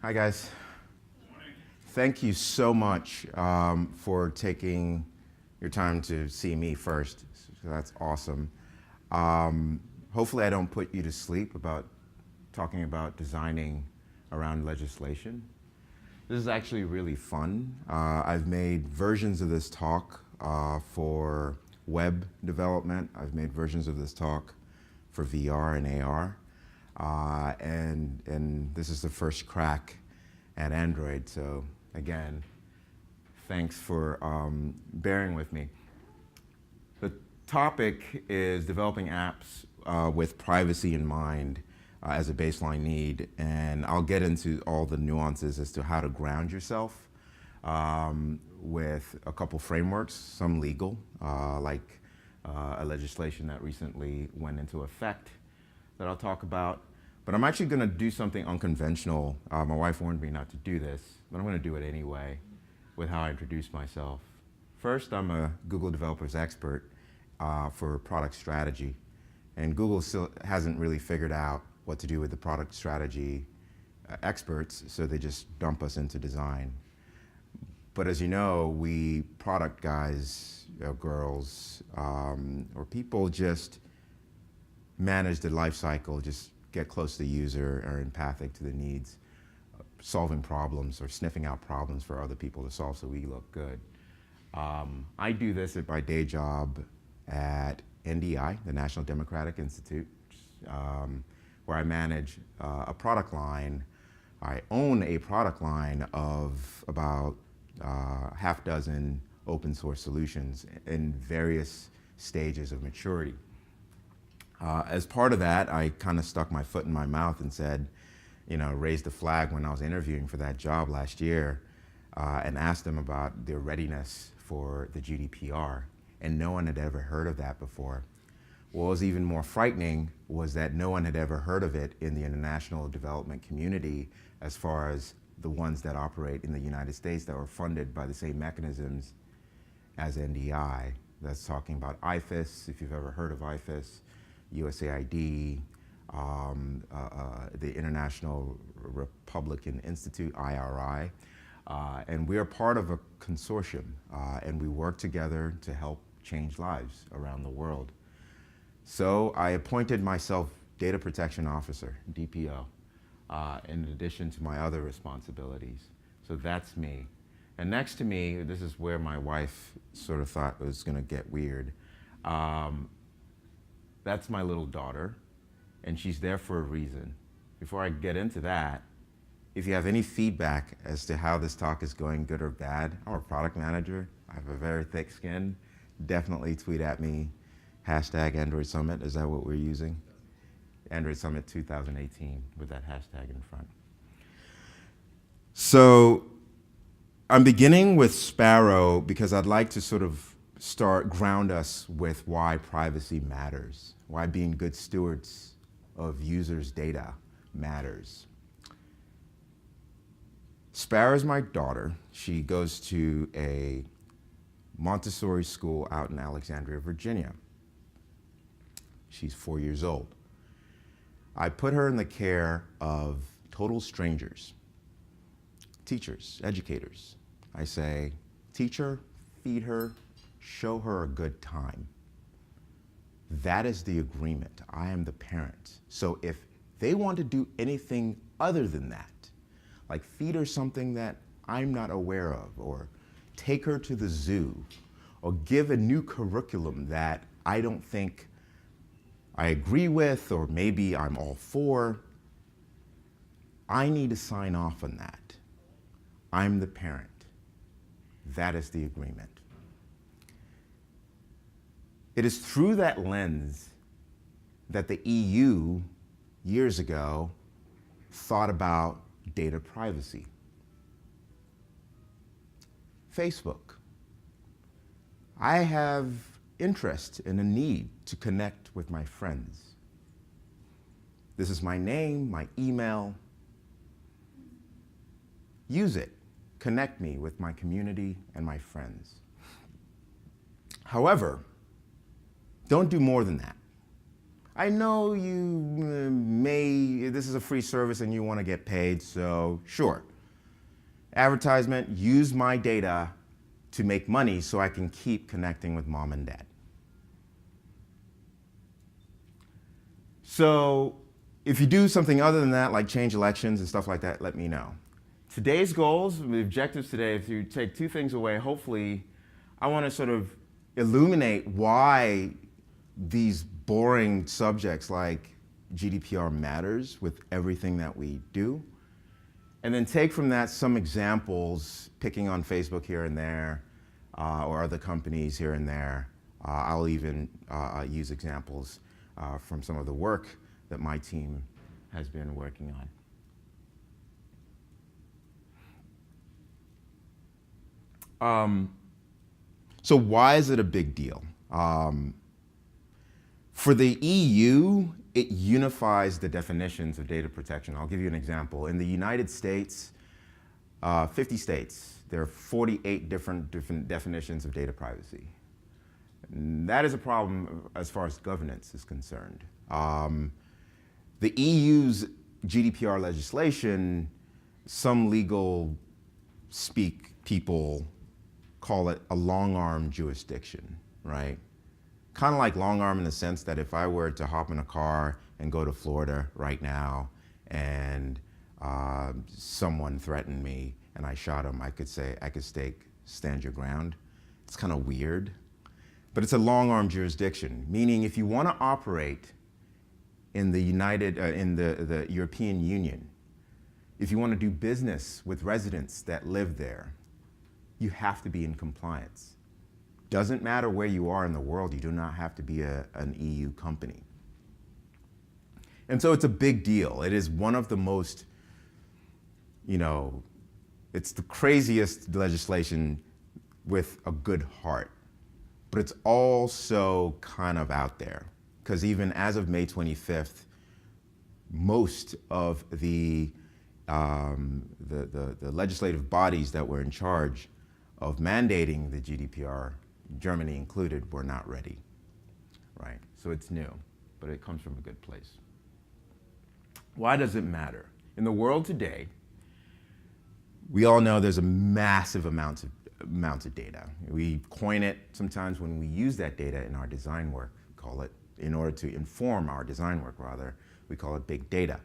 Hi, guys. Thank you so much for taking your time to see me first. That's awesome. Hopefully I don't put you to sleep about talking about designing around legislation. This is actually really fun. I've made versions of this talk for web development. I've made versions of this talk for VR and AR. And this is the first crack at Android. So again, thanks for bearing with me. The topic is developing apps with privacy in mind as a baseline need. And I'll get into all the nuances as to how to ground yourself with a couple frameworks, some legal, like a legislation that recently went into effect that I'll talk about. But I'm actually going to do something unconventional. My wife warned me not to do this, but I'm going to do it anyway with how I introduce myself. First, I'm a Google developers expert for product strategy. And Google still hasn't really figured out what to do with the product strategy experts, so they just dump us into design. But as you know, we product guys, girls, or people just manage the life cycle, just get close to the user, are empathic to the needs, solving problems or sniffing out problems for other people to solve so we look good. I do this at my day job at NDI, the National Democratic Institute, where I manage a product line. I own a product line of about half dozen open source solutions in various stages of maturity. As part of that, I kind of stuck my foot in my mouth and said, raised the flag when I was interviewing for that job last year and asked them about their readiness for the GDPR. And no one had ever heard of that before. What was even more frightening was that no one had ever heard of it in the international development community, as far as the ones that operate in the United States that were funded by the same mechanisms as NDI. That's talking about IFIS, if you've ever heard of IFIS, USAID, the International Republican Institute, IRI, and we are part of a consortium, and we work together to help change lives around the world. So I appointed myself Data Protection Officer, DPO, in addition to my other responsibilities. So that's me. And next to me, this is where my wife sort of thought it was going to get weird. That's my little daughter, and she's there for a reason. Before I get into that, if you have any feedback as to how this talk is going, good or bad, I'm a product manager. I have a very thick skin. Definitely tweet at me, hashtag Android Summit. Is that what we're using? Android Summit 2018 with that hashtag in front. So I'm beginning with Sparrow because I'd like to sort of ground us with why privacy matters, why being good stewards of users' data matters. Sparrow's my daughter. She goes to a Montessori school out in Alexandria, Virginia. She's 4 years old. I put her in the care of total strangers, teachers, educators. I say, teach her, feed her, show her a good time. That is the agreement. I am the parent. So if they want to do anything other than that, like feed her something that I'm not aware of, or take her to the zoo, or give a new curriculum that I don't think I agree with, or maybe I'm all for, I need to sign off on that. I'm the parent. That is the agreement. It is through that lens that the EU, years ago, thought about data privacy. Facebook. I have interest and a need to connect with my friends. This is my name, my email. Use it. Connect me with my community and my friends. However, don't do more than that. I know you this is a free service and you want to get paid, so sure. Advertisement, use my data to make money so I can keep connecting with mom and dad. So if you do something other than that, like change elections and stuff like that, let me know. Today's goals, the objectives today, if you take two things away, hopefully, I want to sort of illuminate why these boring subjects like GDPR matters with everything that we do. And then take from that some examples, picking on Facebook here and there, or other companies here and there. I'll even use examples from some of the work that my team has been working on. So why is it a big deal? For the EU, it unifies the definitions of data protection. I'll give you an example. In the United States, 50 states, there are 48 different definitions of data privacy. And that is a problem as far as governance is concerned. The EU's GDPR legislation, some legal speak people call it a long-arm jurisdiction, right? Kind of like long arm in the sense that if I were to hop in a car and go to Florida right now and someone threatened me and I shot him, I could say, stand your ground. It's kind of weird, but it's a long arm jurisdiction, meaning if you want to operate in the the European Union, if you want to do business with residents that live there, you have to be in compliance. Doesn't matter where you are in the world, you do not have to be an EU company. And so it's a big deal. It is one of the most, it's the craziest legislation with a good heart. But it's also kind of out there. Because even as of May 25th, most of the legislative bodies that were in charge of mandating the GDPR, Germany included, were not ready, right? So it's new, but it comes from a good place. Why does it matter? In the world today, we all know there's a massive amounts of data. We coin it sometimes when we use that data in our design work, call it, in order to inform our design work rather, we call it big data.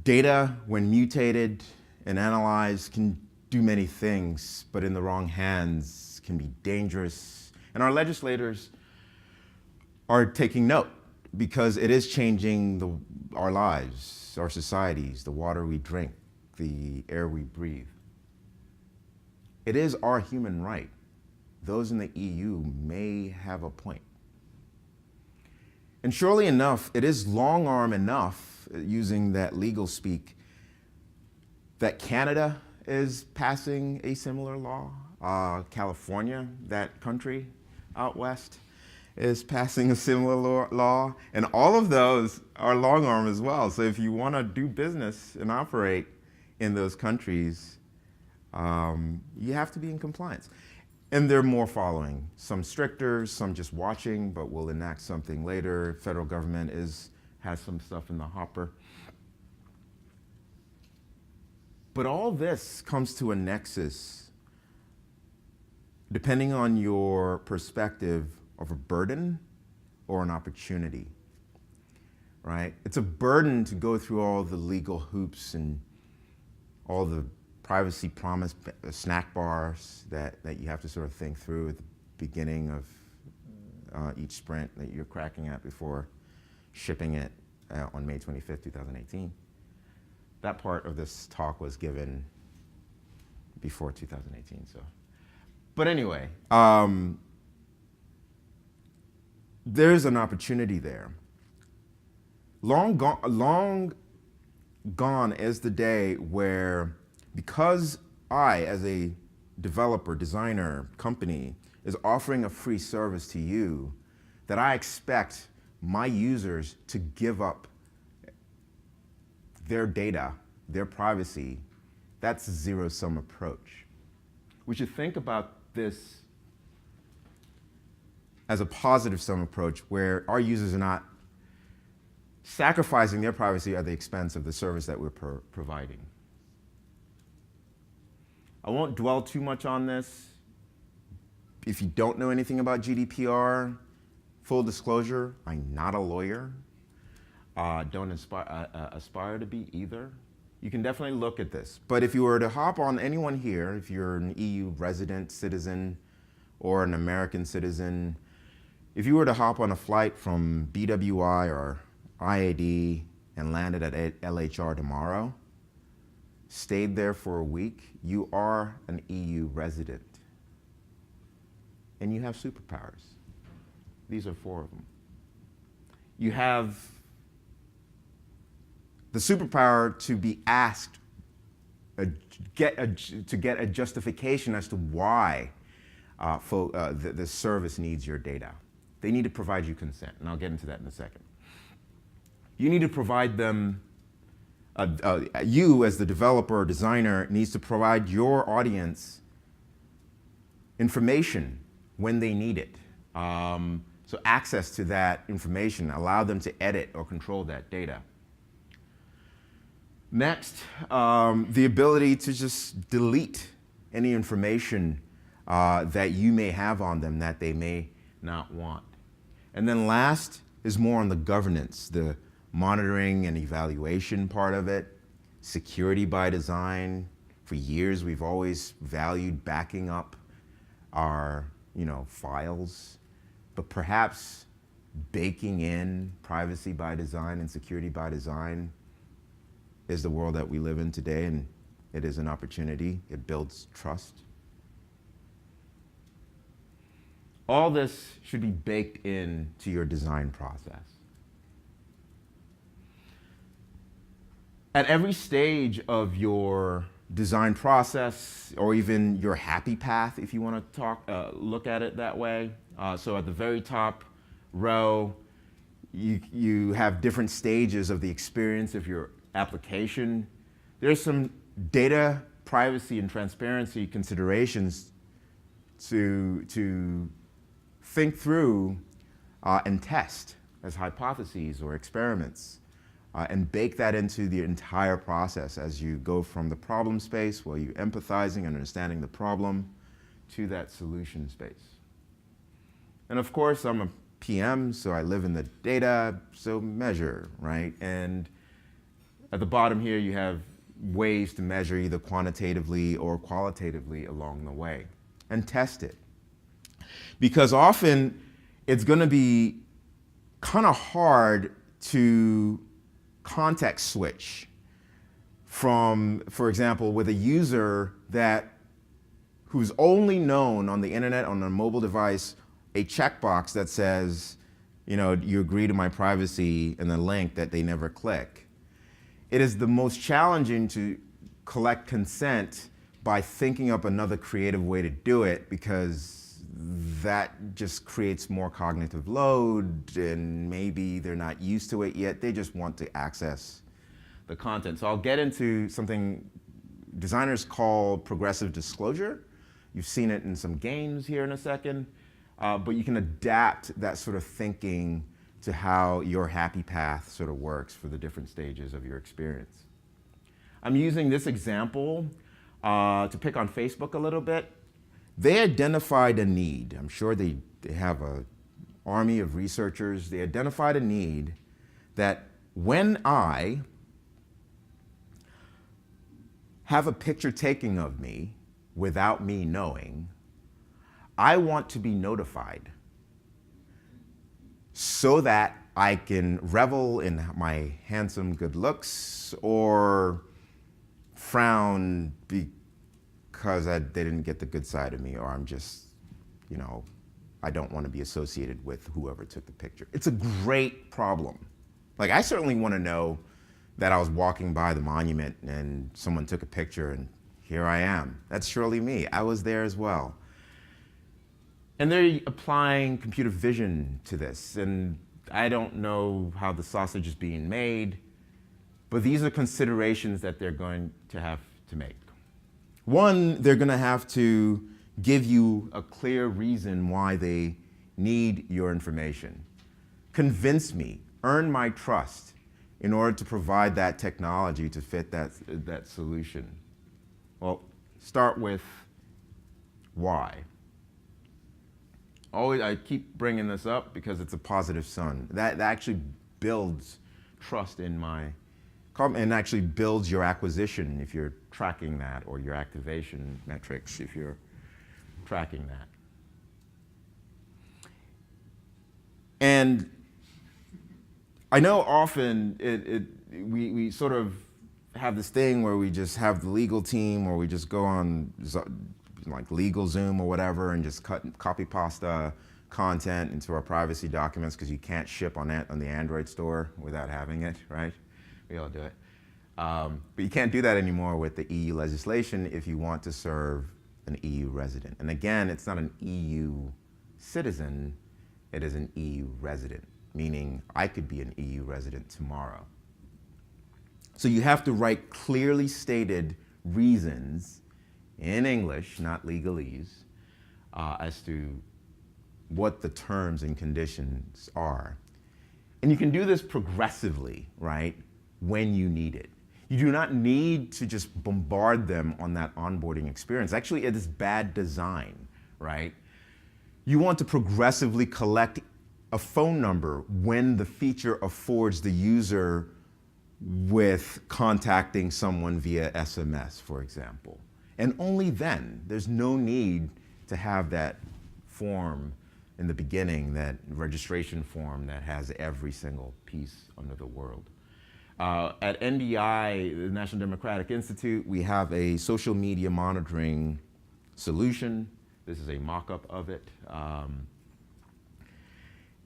Data, when mutated and analyzed, can do many things, but in the wrong hands, can be dangerous. And our legislators are taking note because it is changing our lives, our societies, the water we drink, the air we breathe. It is our human right. Those in the EU may have a point. And surely enough, it is long arm enough, using that legal speak, that Canada is passing a similar law. California, that country out west, is passing a similar law. And all of those are long arm as well. So if you want to do business and operate in those countries, you have to be in compliance. And there are more following. Some stricter, some just watching, but will enact something later. Federal government has some stuff in the hopper. But all this comes to a nexus, depending on your perspective, of a burden or an opportunity, right? It's a burden to go through all the legal hoops and all the privacy promise snack bars that you have to sort of think through at the beginning of each sprint that you're cracking at before shipping it on May 25th, 2018. That part of this talk was given before 2018, so. But anyway, there's an opportunity there. Long gone is the day where, because I, as a developer, designer, company, is offering a free service to you, that I expect my users to give up their data, their privacy. That's a zero-sum approach. We should think about this as a positive sum approach where our users are not sacrificing their privacy at the expense of the service that we're providing. I won't dwell too much on this. If you don't know anything about GDPR, full disclosure, I'm not a lawyer. Don't aspire to be either. You can definitely look at this. But if you were to hop on anyone here, if you're an EU resident citizen or an American citizen, if you were to hop on a flight from BWI or IAD and landed at LHR tomorrow, stayed there for a week, you are an EU resident. And you have superpowers. These are 4 of them. You have the superpower to be asked, to get a justification as to why the service needs your data. They need to provide you consent, and I'll get into that in a second. You need to provide them, you as the developer or designer needs to provide your audience information when they need it. So access to that information, allow them to edit or control that data. Next, the ability to just delete any information that you may have on them that they may not want. And then last is more on the governance, the monitoring and evaluation part of it, security by design. For years, we've always valued backing up our files, but perhaps baking in privacy by design and security by design is the world that we live in today, and it is an opportunity. It builds trust. All this should be baked into your design process. At every stage of your design process, or even your happy path, if you want to look at it that way. So at the very top row, you have different stages of the experience of your application. There's some data privacy and transparency considerations to think through and test as hypotheses or experiments. And bake that into the entire process as you go from the problem space, where you're empathizing and understanding the problem, to that solution space. And of course, I'm a PM, so I live in the data, so measure, right? And at the bottom here, you have ways to measure either quantitatively or qualitatively along the way, and test it. Because often, it's going to be kind of hard to context switch from, for example, with a user who's only known on the internet, on a mobile device, a checkbox that says, you agree to my privacy, and the link that they never click. It is the most challenging to collect consent by thinking up another creative way to do it, because that just creates more cognitive load, and maybe they're not used to it yet. They just want to access the content. So I'll get into something designers call progressive disclosure. You've seen it in some games here in a second, but you can adapt that sort of thinking to how your happy path sort of works for the different stages of your experience. I'm using this example to pick on Facebook a little bit. They identified a need. I'm sure they have an army of researchers. They identified a need that when I have a picture taken of me without me knowing, I want to be notified so that I can revel in my handsome good looks or frown because they didn't get the good side of me, or I'm just, I don't want to be associated with whoever took the picture. It's a great problem. Like, I certainly want to know that I was walking by the monument and someone took a picture and here I am. That's surely me. I was there as well. And they're applying computer vision to this. And I don't know how the sausage is being made, but these are considerations that they're going to have to make. One, they're going to have to give you a clear reason why they need your information. Convince me, earn my trust in order to provide that technology to fit that solution? Well, start with why. Always, I keep bringing this up because it's a positive sun. That actually builds trust in my, and actually builds your acquisition if you're tracking that, or your activation metrics if you're tracking that. And I know often we sort of have this thing where we just have the legal team, or we just go on like LegalZoom or whatever and just copy pasta content into our privacy documents because you can't ship on the Android store without having it, right? We all do it. But you can't do that anymore with the EU legislation if you want to serve an EU resident. And again, it's not an EU citizen, it is an EU resident, meaning I could be an EU resident tomorrow. So you have to write clearly stated reasons in English, not legalese, as to what the terms and conditions are. And you can do this progressively, right, when you need it. You do not need to just bombard them on that onboarding experience. Actually, it is bad design, right? You want to progressively collect a phone number when the feature affords the user with contacting someone via SMS, for example. And only then, there's no need to have that form in the beginning, that registration form that has every single piece under the world. At NDI, the National Democratic Institute, we have a social media monitoring solution. This is a mock-up of it.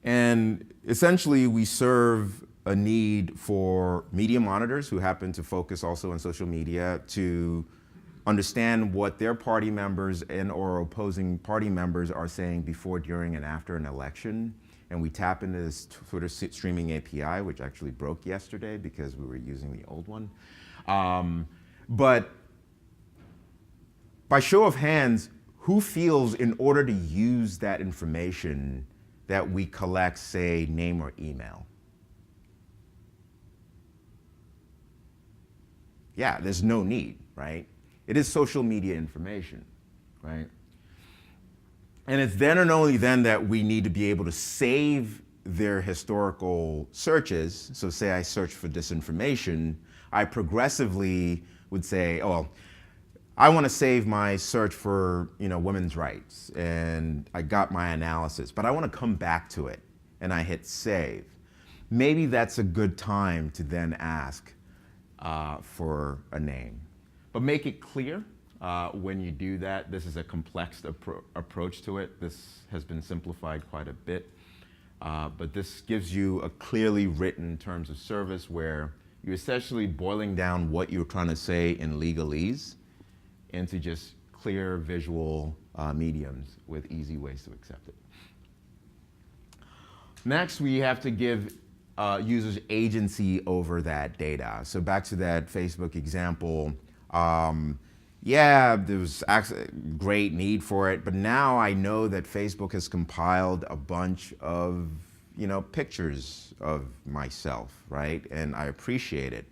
And essentially, we serve a need for media monitors who happen to focus also on social media to understand what their party members and or opposing party members are saying before, during, and after an election. And we tap into this Twitter streaming API, which actually broke yesterday because we were using the old one. But by show of hands, who feels in order to use that information that we collect, say, name or email? Yeah, there's no need, right? It is social media information, right? And it's then and only then that we need to be able to save their historical searches. So say I search for disinformation, I progressively would say, oh, well, I want to save my search for, women's rights, and I got my analysis, but I want to come back to it, and I hit save. Maybe that's a good time to then ask for a name. But make it clear when you do that. This is a complex approach to it. This has been simplified quite a bit. But this gives you a clearly written terms of service where you're essentially boiling down what you're trying to say in legalese into just clear visual mediums with easy ways to accept it. Next, we have to give users agency over that data. So back to that Facebook example, yeah, there was great need for it, but now I know that Facebook has compiled a bunch of, pictures of myself, right? And I appreciate it.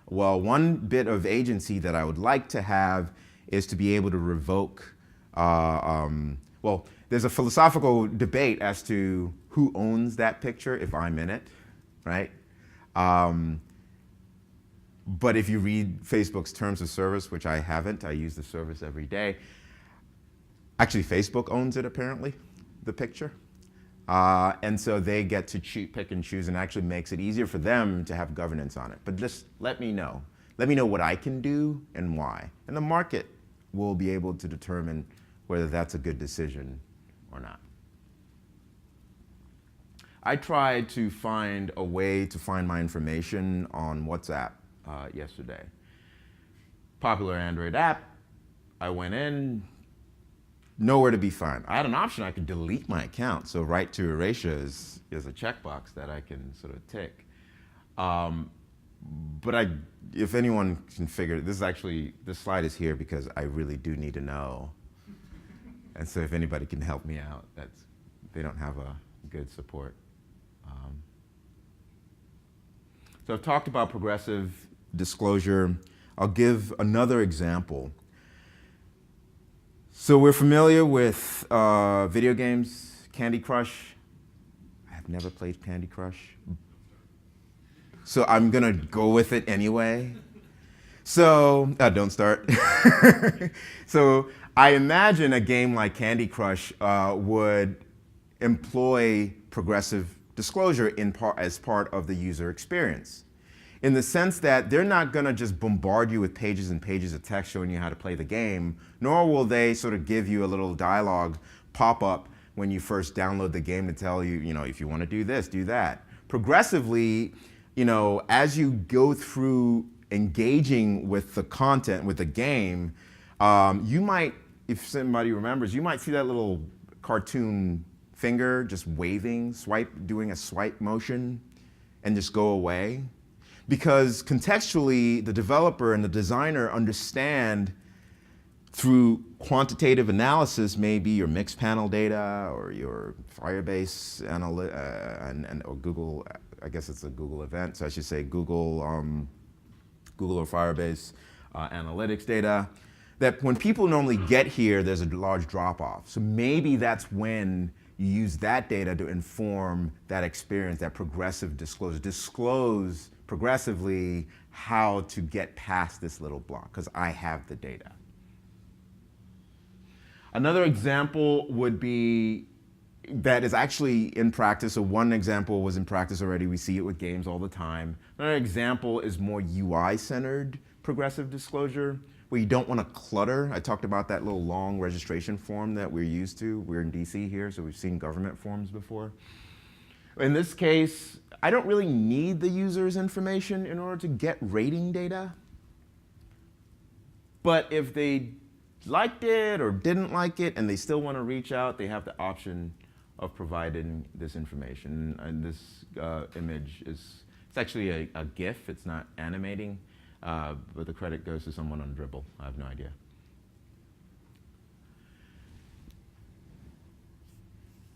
Well, one bit of agency that I would like to have is to be able to revoke, well, there's a philosophical debate as to who owns that picture if I'm in it, right? But if you read Facebook's terms of service, which I haven't, I use the service every day. Actually, Facebook owns it, apparently, the picture. And so they get to pick and choose, and actually makes it easier for them to have governance on it. But just let me know. Let me know what I can do and why. And the market will be able to determine whether that's a good decision or not. I tried to find a way to find my information on WhatsApp yesterday. Popular Android app. I went in, nowhere to be found. I had an option, I could delete my account. So right to erasure is a checkbox that I can sort of tick. But if anyone can figure, this slide is here because I really do need to know. And so if anybody can help me out, they don't have a good support. So So I've talked about progressive disclosure. I'll give another example. So we're familiar with video games, Candy Crush. I've never played Candy Crush, so I'm gonna go with it anyway. So, don't start. So I imagine a game like Candy Crush would employ progressive disclosure as part of the user experience, in the sense that they're not going to just bombard you with pages and pages of text showing you how to play the game, nor will they sort of give you a little dialogue pop-up when you first download the game to tell you, if you want to do this, do that. Progressively, as you go through engaging with the content, with the game, you might, if somebody remembers, you might see that little cartoon finger just waving, doing a swipe motion, and just go away. Because contextually, the developer and the designer understand through quantitative analysis, maybe your mixed panel data or your Firebase or Google, I guess it's a Google event, so I should say Google or Firebase analytics data, that when people normally get here, there's a large drop-off. So maybe that's when you use that data to inform that experience, that progressive disclosure. Disclose progressively how to get past this little block, because I have the data. Another example would be that is actually in practice. So one example was in practice already. We see it with games all the time. Another example is more UI-centered progressive disclosure, where you don't want to clutter. I talked about that little long registration form that we're used to. We're in DC here, so we've seen government forms before. In this case, I don't really need the user's information in order to get rating data. But if they liked it or didn't like it and they still want to reach out, they have the option of providing this information. And this image it's actually a GIF. It's not animating, but the credit goes to someone on Dribble. I have no idea.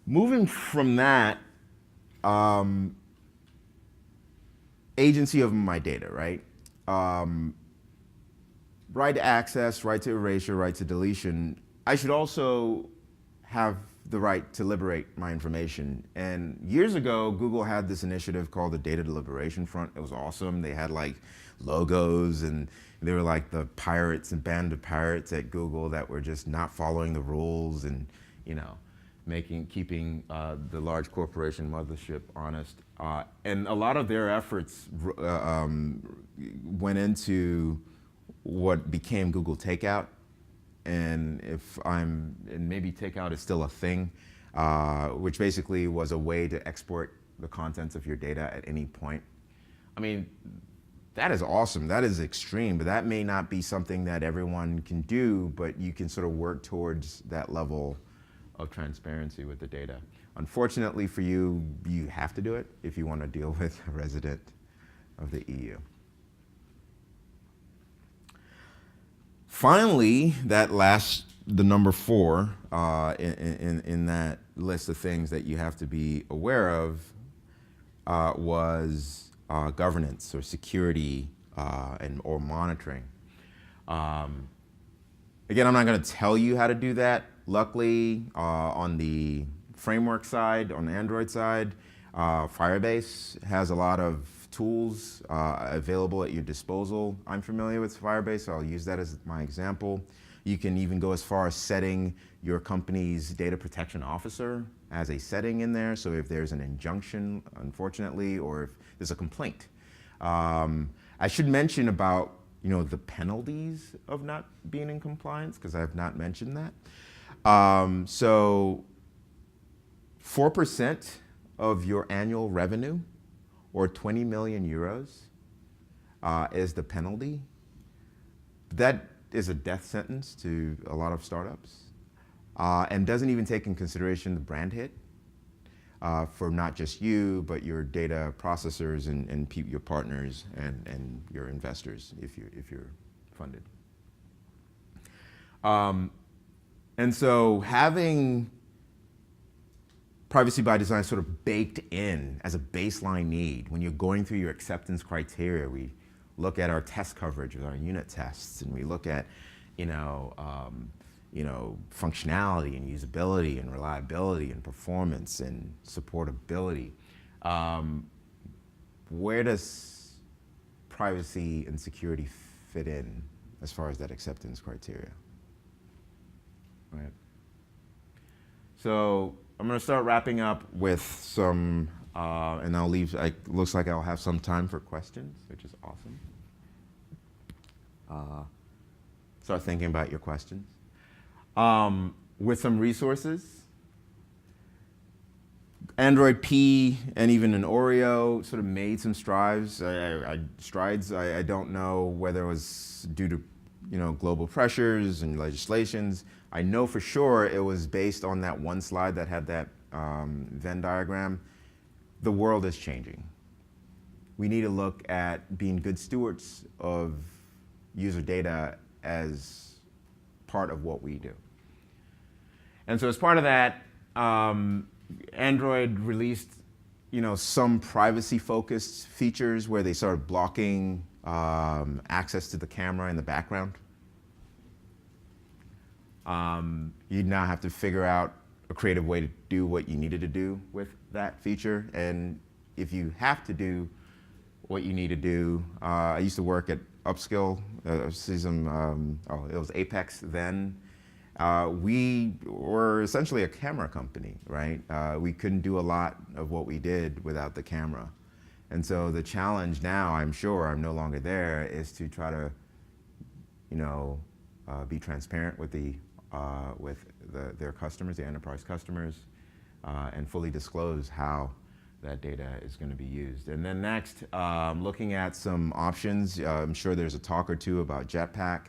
Moving from that, agency of my data, right? Right to access, right to erasure, right to deletion. I should also have the right to liberate my information. And years ago, Google had this initiative called the Data Liberation Front. It was awesome. They had like logos, and they were like the pirates and band of pirates at Google that were just not following the rules and, keeping the large corporation mothership honest. And a lot of their efforts went into what became Google Takeout. And maybe Takeout is still a thing, which basically was a way to export the contents of your data at any point. I mean, that is awesome. That is extreme, but that may not be something that everyone can do, but you can sort of work towards that level of transparency with the data. Unfortunately for you, you have to do it if you want to deal with a resident of the EU. Finally, the number 4 in that list of things that you have to be aware of was governance or security or monitoring. Again, I'm not going to tell you how to do that. Luckily, on the framework side, on the Android side, Firebase has a lot of tools available at your disposal. I'm familiar with Firebase, so I'll use that as my example. You can even go as far as setting your company's data protection officer as a setting in there. So if there's an injunction, unfortunately, or if there's a complaint. I should mention about the penalties of not being in compliance, because I have not mentioned that. So 4% of your annual revenue, or 20 million euros, is the penalty. That is a death sentence to a lot of startups, and doesn't even take in consideration the brand hit for not just you, but your data processors and your partners and your investors if you're funded. And so having privacy by design sort of baked in as a baseline need. When you're going through your acceptance criteria, we look at our test coverage with our unit tests, and we look at, functionality and usability and reliability and performance and supportability. Where does privacy and security fit in as far as that acceptance criteria? Right. So I'm going to start wrapping up with some, and I'll leave, looks like I'll have some time for questions, which is awesome. Start thinking about your questions. With some resources, Android P and even an Oreo sort of made some strides. I don't know whether it was due to global pressures and legislations. I know for sure it was based on that one slide that had that Venn diagram. The world is changing. We need to look at being good stewards of user data as part of what we do. And so as part of that, Android released some privacy-focused features where they started blocking access to the camera in the background. You now have to figure out a creative way to do what you needed to do with that feature. And if you have to do what you need to do, I used to work at Upskill, it was Apex then. We were essentially a camera company, right? We couldn't do a lot of what we did without the camera. And so the challenge now, I'm sure I'm no longer there, is to try to, be transparent with their customers, the enterprise customers, and fully disclose how that data is going to be used. And then next, looking at some options. I'm sure there's a talk or two about Jetpack,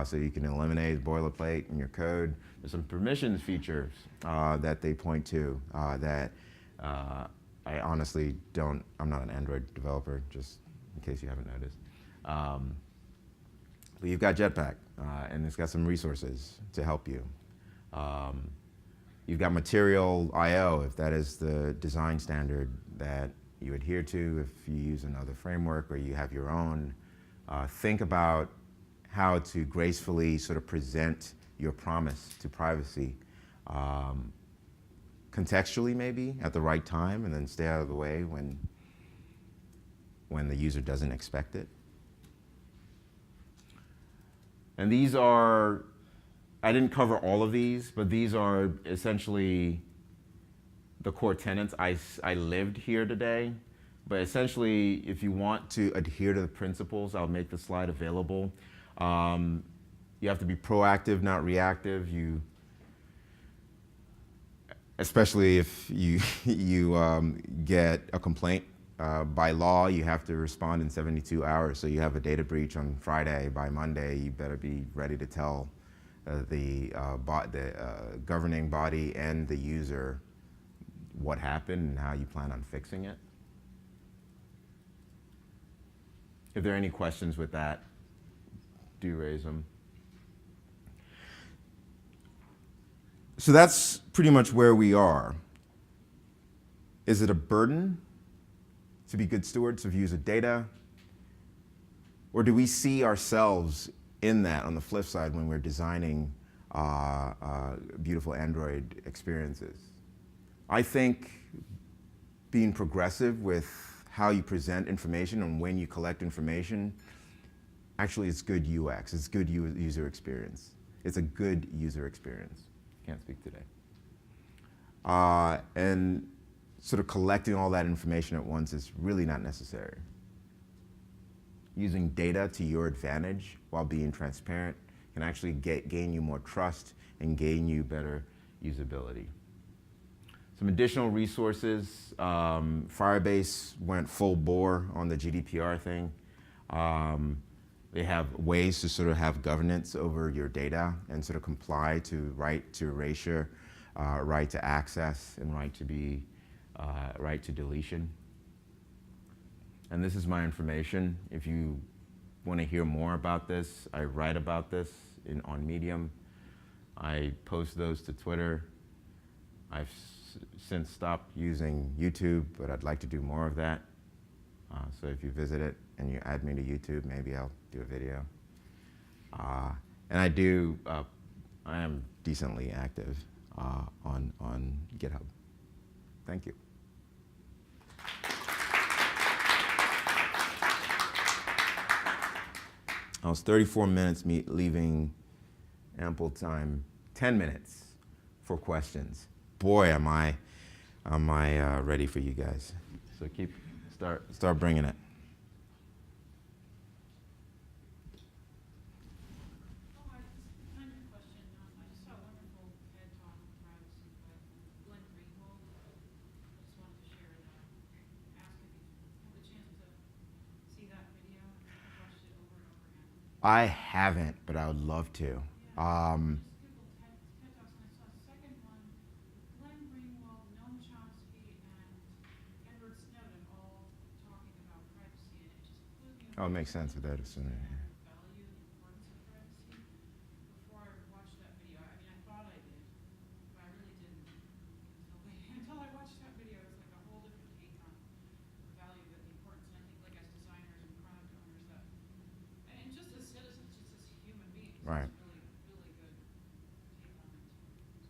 so you can eliminate boilerplate in your code. There's some permissions features that they point to that I honestly don't. I'm not an Android developer, just in case you haven't noticed. But you've got Jetpack, and it's got some resources to help you. You've got Material IO, if that is the design standard that you adhere to. If you use another framework or you have your own, think about how to gracefully sort of present your promise to privacy, contextually maybe at the right time, and then stay out of the way when the user doesn't expect it. And these are, I didn't cover all of these, but these are essentially the core tenets. I lived here today, but essentially if you want to adhere to the principles, I'll make the slide available. You have to be proactive, not reactive. Especially if you get a complaint. By law, you have to respond in 72 hours. So you have a data breach on Friday. By Monday, you better be ready to tell the governing body and the user what happened and how you plan on fixing it. If there are any questions with that, do raise them. So that's pretty much where we are. Is it a burden to be good stewards of user data? Or do we see ourselves in that on the flip side when we're designing beautiful Android experiences? I think being progressive with how you present information and when you collect information, actually it's good UX, it's good user experience. It's a good user experience. Can't speak today. And sort of collecting all that information at once is really not necessary. Using data to your advantage while being transparent can actually gain you more trust and gain you better usability. Some additional resources. Firebase went full bore on the GDPR thing. They have ways to sort of have governance over your data and sort of comply to right to erasure, right to access, and right to deletion. And this is my information. If you want to hear more about this, I write about this on Medium. I post those to Twitter. I've since stopped using YouTube, but I'd like to do more of that. So if you visit it and you add me to YouTube, maybe I'll do a video. And I am decently active on GitHub. Thank you. I was 34 minutes, leaving ample time, 10 minutes for questions. Boy, am I ready for you guys. So start bringing it. I haven't, but I would love to. Oh, it makes sense with Edison. Right.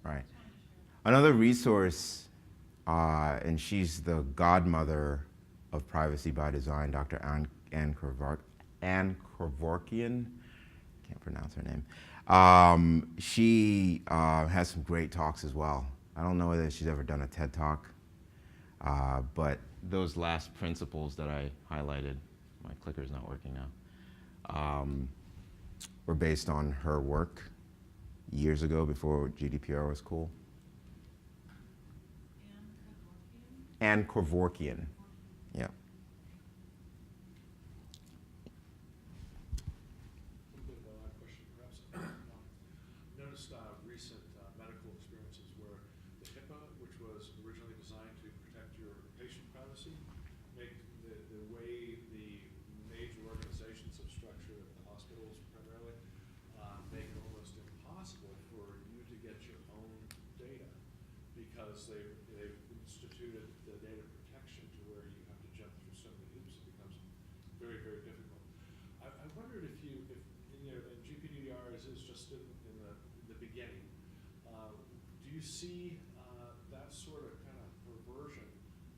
Right. Another resource, and she's the godmother of privacy by design, Dr. Anne Kevorkian. Can't pronounce her name. She has some great talks as well. I don't know whether she's ever done a TED Talk, but those last principles that I highlighted, my clicker's not working now, were based on her work years ago before GDPR was cool. Anne Kevorkian. Yeah. Question, perhaps. Noticed recent medical experiences where the HIPAA, which was originally designed to protect your patient privacy, make the way the major organizations have structured the hospitals primarily, make it almost impossible for you to get your own data because they've instituted the data protection to where you have to jump through so many hoops. It becomes very, very difficult. I wondered if and GDPR is just in the beginning. Do you see that sort of kind of perversion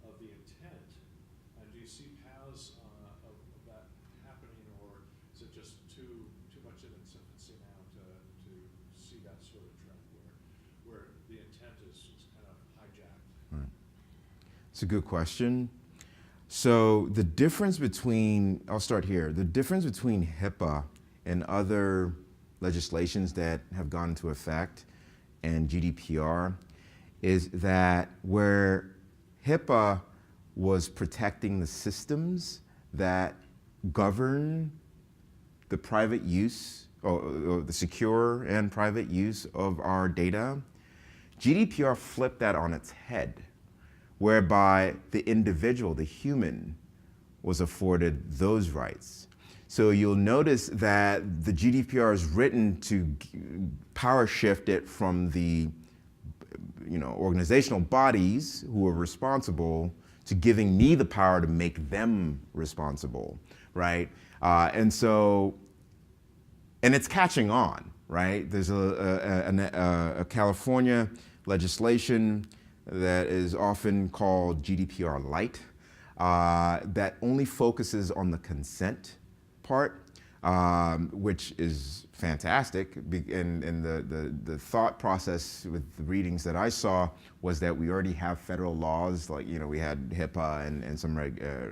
of the intent? And do you see paths of that happening, or is it just too much in its infancy now to see that sort of trend where the intent is kind of hijacked? Right. It's a good question. So the difference between, I'll start here, the difference between HIPAA and other legislations that have gone into effect and GDPR is that where HIPAA was protecting the systems that govern the private use or the secure and private use of our data, GDPR flipped that on its head, whereby the individual, the human, was afforded those rights. So you'll notice that the GDPR is written to power shift it from the organizational bodies who are responsible to giving me the power to make them responsible, right? And it's catching on, right? There's a California legislation that is often called GDPR Light that only focuses on the consent part, which is fantastic. And the thought process with the readings that I saw was that we already have federal laws, like we had HIPAA and some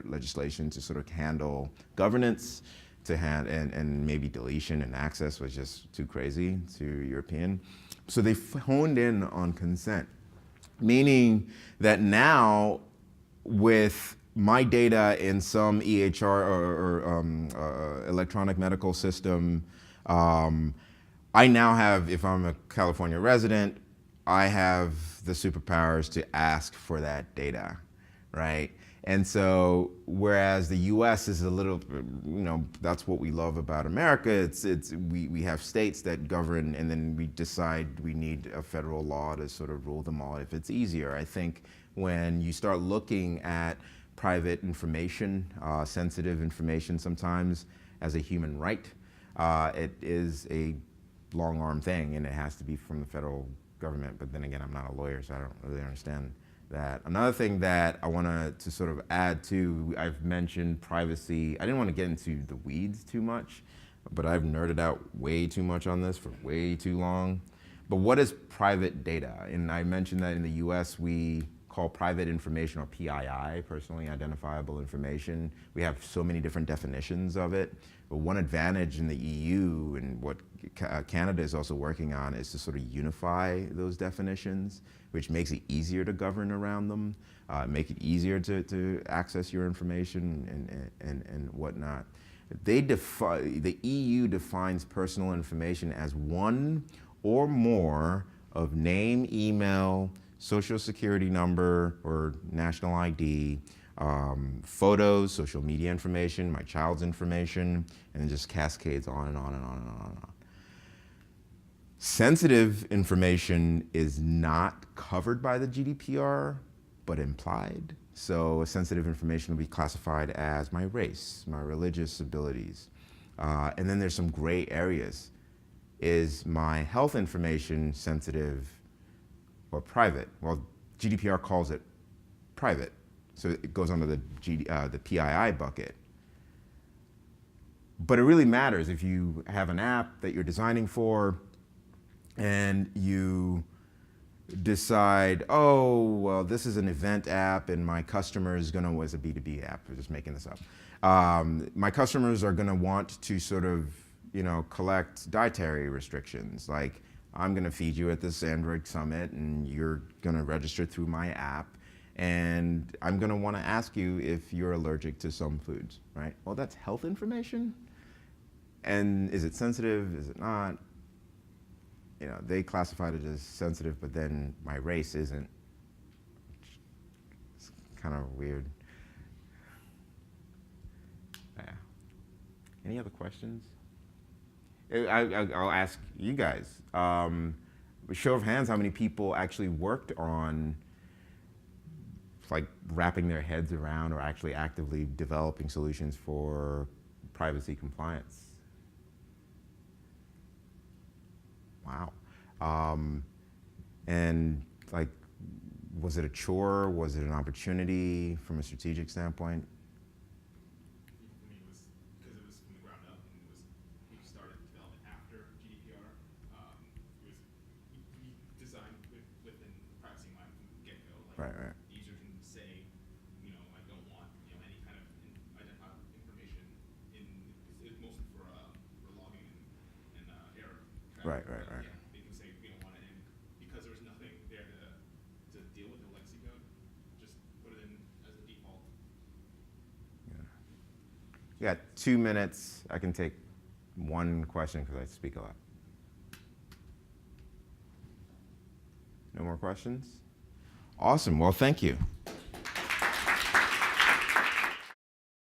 legislation to sort of handle governance, and maybe deletion and access was just too crazy, too European. So they honed in on consent, meaning that now with my data in some EHR or electronic medical system, I now have, if I'm a California resident, I have the superpowers to ask for that data, right? And so, whereas the U.S. is a little, that's what we love about America. We have states that govern, and then we decide we need a federal law to sort of rule them all if it's easier. I think when you start looking at private information, sensitive information sometimes as a human right, it is a long arm thing, and it has to be from the federal government. But then again, I'm not a lawyer, so I don't really understand that. Another thing that I want to sort of add to, I've mentioned privacy. I didn't want to get into the weeds too much, but I've nerded out way too much on this for way too long. But what is private data? And I mentioned that in the US we call private information, or PII, personally identifiable information. We have so many different definitions of it. But one advantage in the EU, and what Canada is also working on, is to sort of unify those definitions, which makes it easier to govern around them, make it easier to access your information and whatnot. The EU defines personal information as one or more of name, email, social security number or national ID, photos, social media information, my child's information, and it just cascades on and on and on and on and on. Sensitive information is not covered by the GDPR, but implied. So sensitive information will be classified as my race, my religious abilities. And then there's some gray areas. Is my health information sensitive or private? Well, GDPR calls it private, so it goes under the PII bucket. But it really matters if you have an app that you're designing for, and you decide, oh, well, this is an event app, and my customer is gonna, it's a B2B app, we're just making this up. My customers are gonna want to sort of, collect dietary restrictions, like, I'm gonna feed you at this Android Summit, and you're gonna register through my app, and I'm gonna wanna ask you if you're allergic to some foods, right? Well, that's health information. And is it sensitive, is it not? They classified it as sensitive, but then my race isn't. It's kind of weird. Yeah. Any other questions? I'll ask you guys. Show of hands, how many people actually worked on like wrapping their heads around or actually actively developing solutions for privacy compliance? Wow. And like, was it a chore? Was it an opportunity from a strategic standpoint? For me, it was because it was from the ground up, and we started development after GDPR. We designed within the privacy line from the get-go. Like, Right. the user can say, I don't want any kind of identifiable information it's mostly for logging and error. Right. Yeah, they can say we don't want it in because there's nothing there to deal with the legacy code. Just put it in as a default. Yeah. We got 2 minutes. I can take one question because I speak a lot. No more questions? Awesome. Well, thank you.